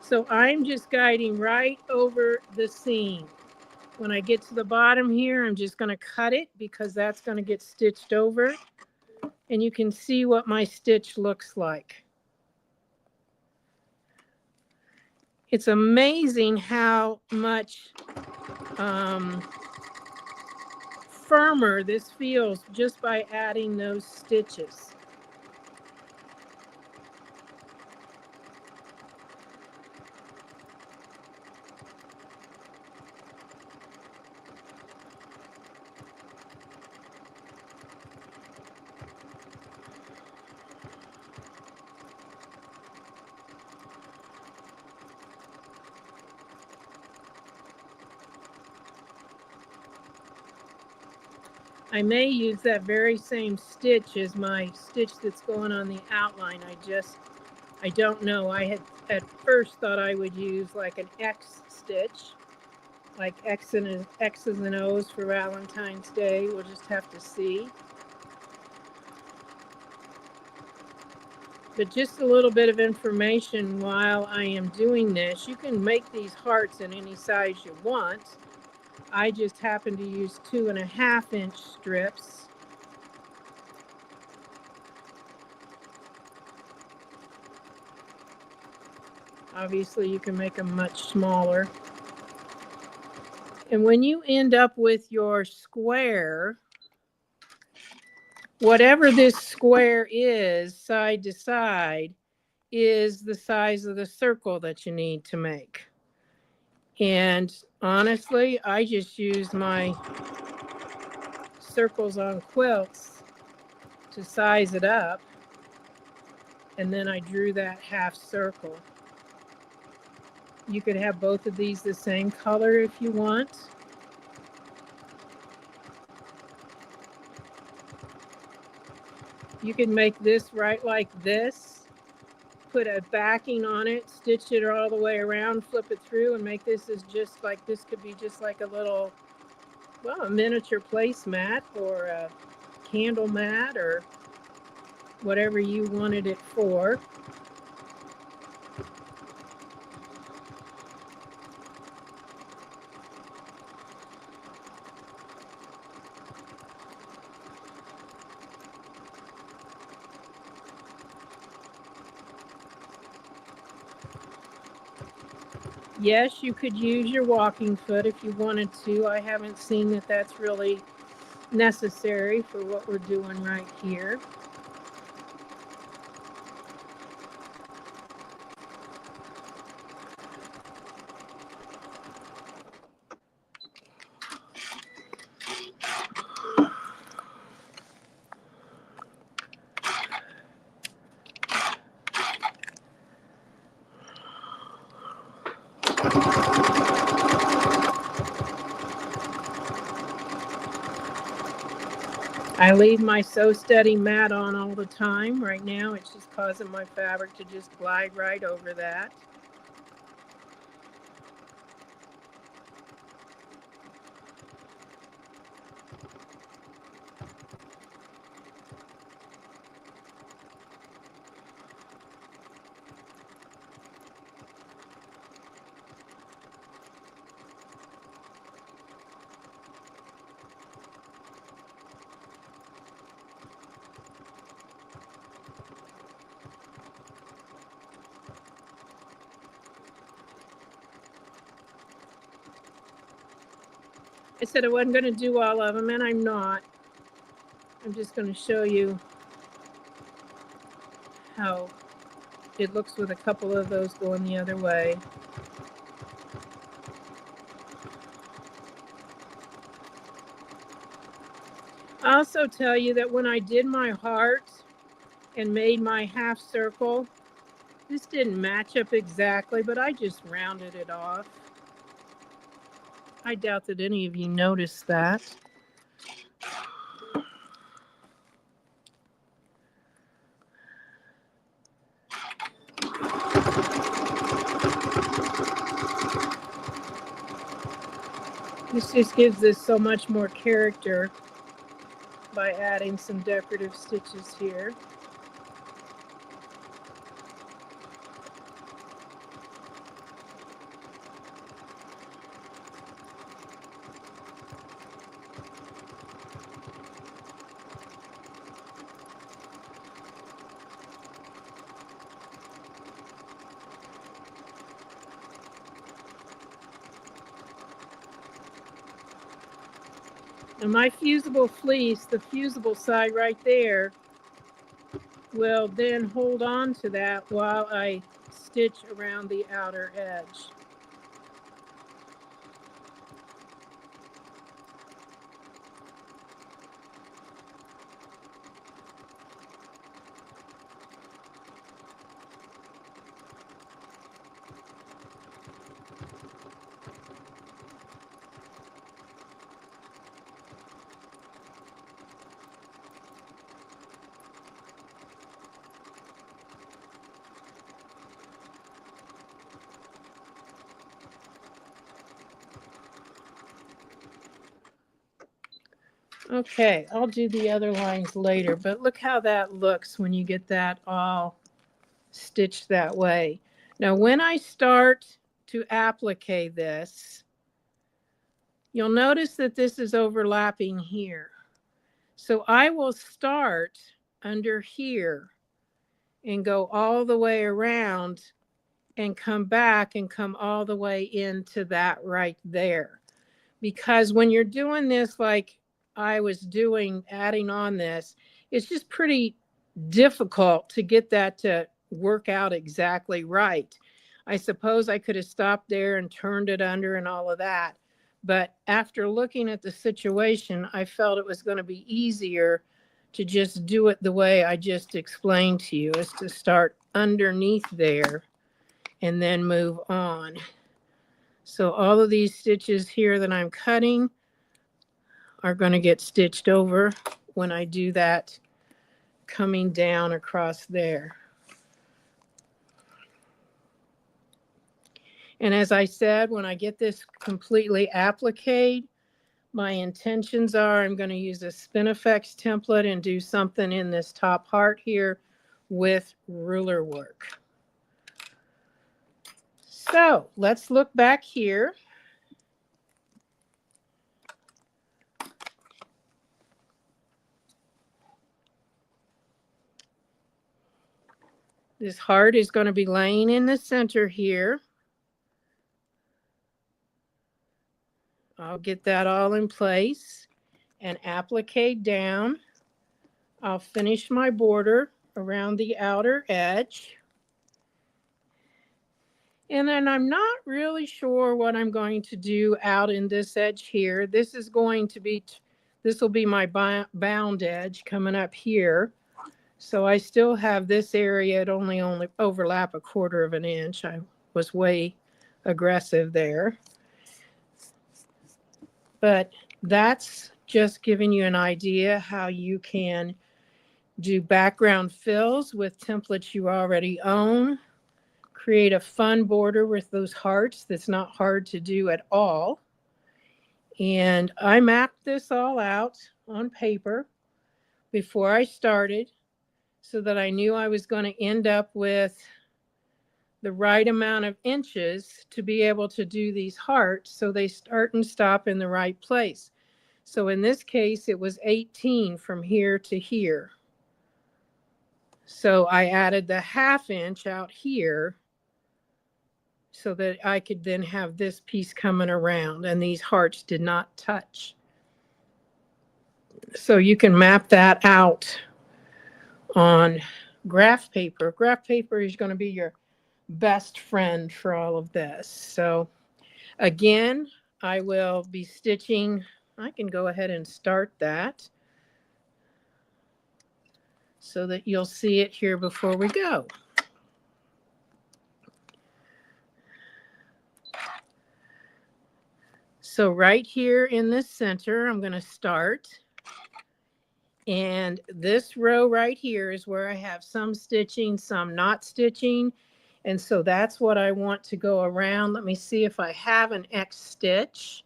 So I'm just guiding right over the seam. When I get to the bottom here, I'm just going to cut it because that's going to get stitched over. And you can see what my stitch looks like. It's amazing how much firmer this feels just by adding those stitches. I may use that very same stitch as my stitch that's going on the outline. I don't know. I had at first thought I would use like an X stitch, like X's and O's for Valentine's Day. We'll just have to see. But just a little bit of information while I am doing this. You can make these hearts in any size you want. I just happen to use 2.5-inch strips. Obviously, you can make them much smaller. And when you end up with your square, whatever this square is, side to side, is the size of the circle that you need to make. And honestly, I just use my circles on quilts to size it up. And then I drew that half circle. You could have both of these the same color if you want. You can make this right like this, put a backing on it, stitch it all the way around, flip it through, and make this as just like, this could be just like a little, well, a miniature placemat or a candle mat or whatever you wanted it for. Yes, you could use your walking foot if you wanted to. I haven't seen that that's really necessary for what we're doing right here. I leave my Sew Steady mat on all the time. Right now, it's just causing my fabric to just glide right over that. I said I wasn't going to do all of them, and I'm not. I'm just going to show you how it looks with a couple of those going the other way. I'll also tell you that when I did my heart and made my half circle, this didn't match up exactly, but I just rounded it off. I doubt that any of you noticed that. This just gives this so much more character by adding some decorative stitches here. And my fusible fleece, the fusible side right there, will then hold on to that while I stitch around the outer edge. Okay, I'll do the other lines later, but look how that looks when you get that all stitched that way. Now, when I start to applique this, you'll notice that this is overlapping here. So I will start under here and go all the way around and come back and come all the way into that right there. Because when you're doing this like I was doing, adding on this, it's just pretty difficult to get that to work out exactly right. I suppose I could have stopped there and turned it under and all of that. But after looking at the situation, I felt it was going to be easier to just do it the way I just explained to you, is to start underneath there and then move on. So all of these stitches here that I'm cutting are going to get stitched over when I do that coming down across there. And as I said, when I get this completely appliqued, my intentions are I'm going to use a Spinifex template and do something in this top heart here with ruler work. So let's look back here. This heart is going to be laying in the center here. I'll get that all in place and applique down. I'll finish my border around the outer edge. And then I'm not really sure what I'm going to do out in this edge here. This is going to be, this will be my bound edge coming up here. So I still have this area, it only overlap 1/4 of an inch. I was way aggressive there. But that's just giving you an idea how you can do background fills with templates you already own. Create a fun border with those hearts that's not hard to do at all. And I mapped this all out on paper before I started so that I knew I was going to end up with the right amount of inches to be able to do these hearts so they start and stop in the right place. So in this case, it was 18 from here to here. So I added the 1/2 inch out here so that I could then have this piece coming around, and these hearts did not touch. So you can map that out on graph paper. Graph paper is going to be your best friend for all of this. So again, I will be stitching. I can go ahead and start that so that you'll see it here before we go. So right here in the center, I'm going to start. And this row right here is where I have some stitching, some not stitching. And so that's what I want to go around. Let me see if I have an X stitch.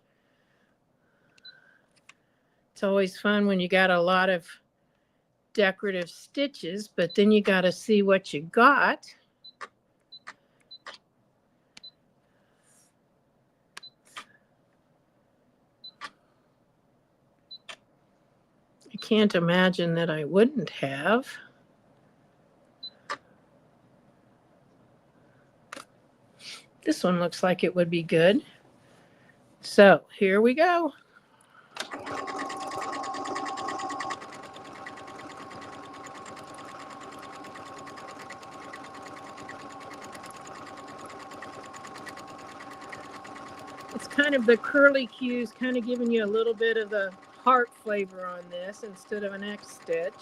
It's always fun when you got a lot of decorative stitches, but then you got to see what you got. I can't imagine that I wouldn't have. This one looks like it would be good. So here we go. It's kind of the curly cues, kind of giving you a little bit of the heart flavor on this instead of an X stitch.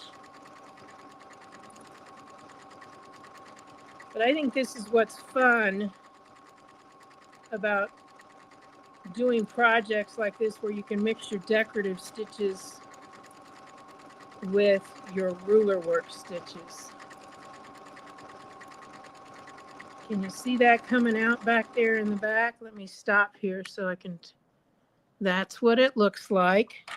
But I think this is what's fun about doing projects like this, where you can mix your decorative stitches with your ruler work stitches. Can you see that coming out back there in the back? Let me stop here so I can. That's what it looks like.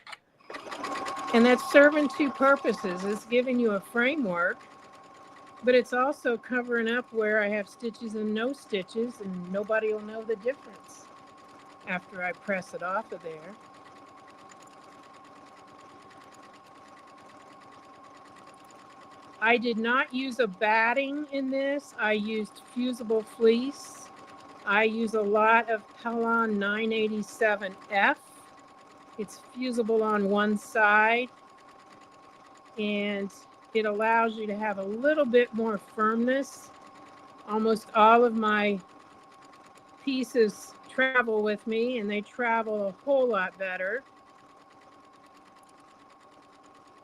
And that's serving two purposes. It's giving you a framework, but it's also covering up where I have stitches and no stitches, and nobody will know the difference after I press it off of there. I did not use a batting in this. I used fusible fleece. I use a lot of Pelon 987F. It's fusible on one side, and it allows you to have a little bit more firmness. Almost all of my pieces travel with me, and they travel a whole lot better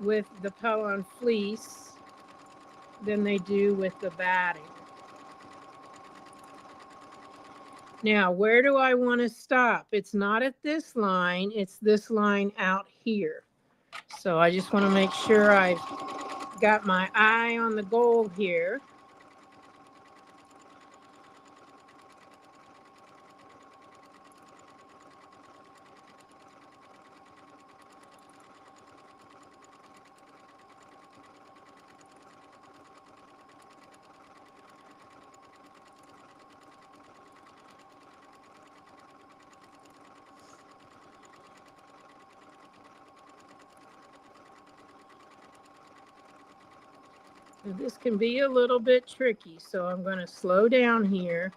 with the Pelon fleece than they do with the batting. Now, where do I want to stop? It's not at this line, it's this line out here. So I just want to make sure I've got my eye on the goal here. This can be a little bit tricky, so I'm going to slow down here.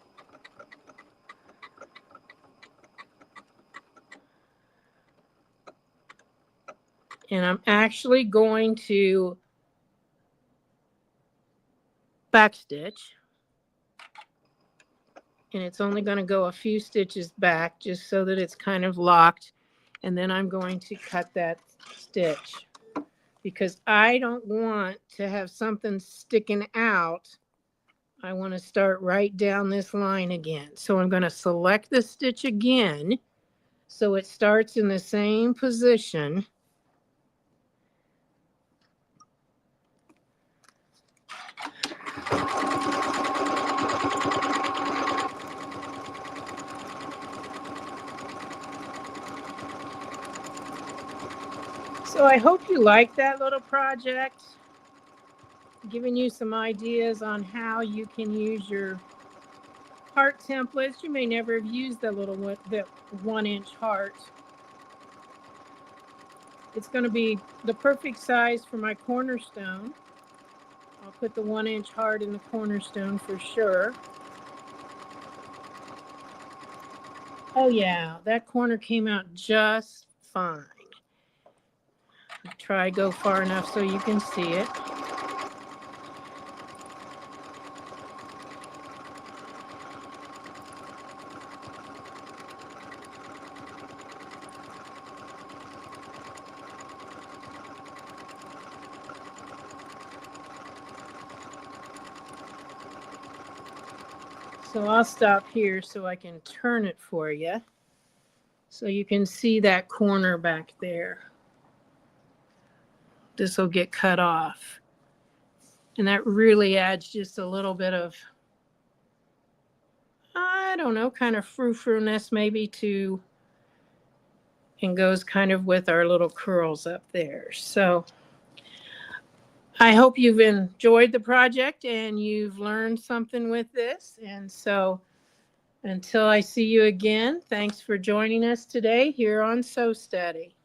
And I'm actually going to backstitch. And it's only going to go a few stitches back just so that it's kind of locked. And then I'm going to cut that stitch, because I don't want to have something sticking out. I want to start right down this line again. So I'm going to select the stitch again so it starts in the same position. So I hope you like that little project, giving you some ideas on how you can use your heart templates. You may never have used that little 1-inch heart. It's going to be the perfect size for my cornerstone. I'll put the 1-inch heart in the cornerstone for sure. Oh yeah, that corner came out just fine. Try go far enough so you can see it. So I'll stop here so I can turn it for you, so you can see that corner back there. This will get cut off. And that really adds just a little bit of, I don't know, kind of frou-frou-ness maybe to, and goes kind of with our little curls up there. So I hope you've enjoyed the project and you've learned something with this. And so until I see you again, thanks for joining us today here on Sew Steady.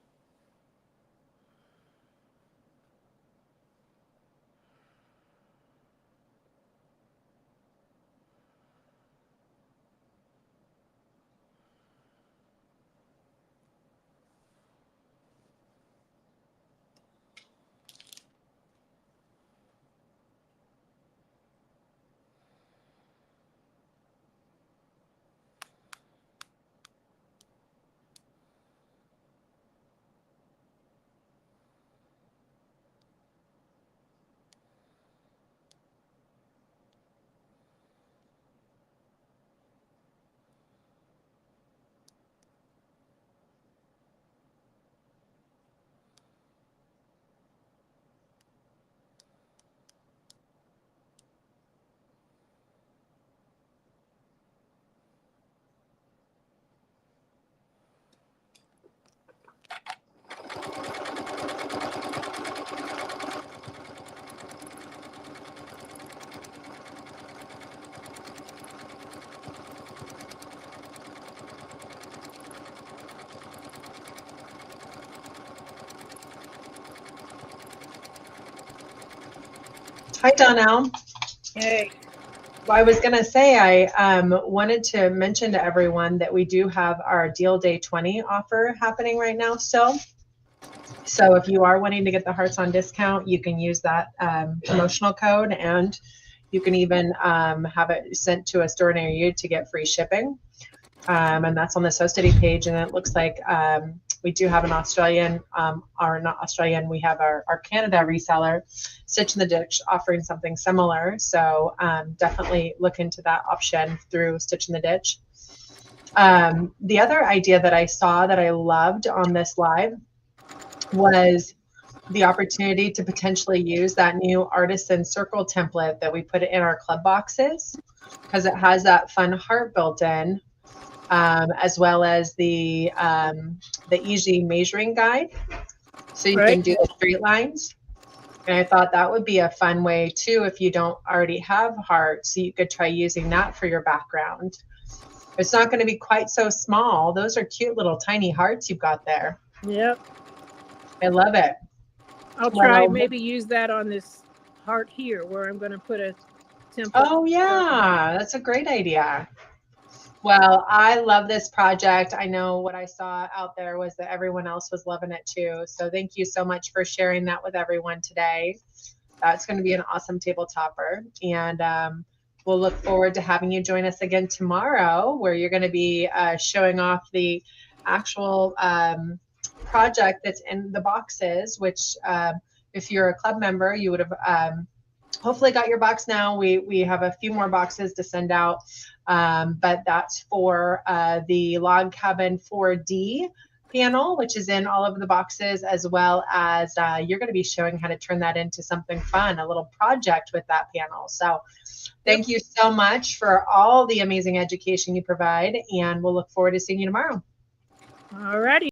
Hi, Donelle. Hey. Well, I was going to say, I wanted to mention to everyone that we do have our Deal Day 20 offer happening right now still. So if you are wanting to get the Hearts on discount, you can use that promotional code, and you can even have it sent to a store near you to get free shipping. And that's on the So City page. And it looks like we do have an Australian, or not Australian, we have our Canada reseller, Stitch in the Ditch, offering something similar. So definitely look into that option through Stitch in the Ditch. The other idea that I saw that I loved on this live was the opportunity to potentially use that new Artisan Circle template that we put in our club boxes, because it has that fun heart built in, as well as the easy measuring guide, so you can do the straight lines. And I thought that would be a fun way too, if you don't already have hearts, so you could try using that for your background. It's not going to be quite so small. Those are cute little tiny hearts you've got there. Yep. I love it. I'll try maybe use that on this heart here, where I'm going to put a template. Oh yeah, that's a great idea. Well, I love this project. I know what I saw out there was that everyone else was loving it too. So thank you so much for sharing that with everyone today. That's going to be an awesome table topper. And we'll look forward to having you join us again tomorrow, where you're going to be showing off the actual project that's in the boxes, which if you're a club member, you would have hopefully got your box now. We have a few more boxes to send out, but that's for the Log Cabin 4D panel, which is in all of the boxes, as well as you're going to be showing how to turn that into something fun, a little project with that panel. So thank you so much for all the amazing education you provide, and we'll look forward to seeing you tomorrow. All righty.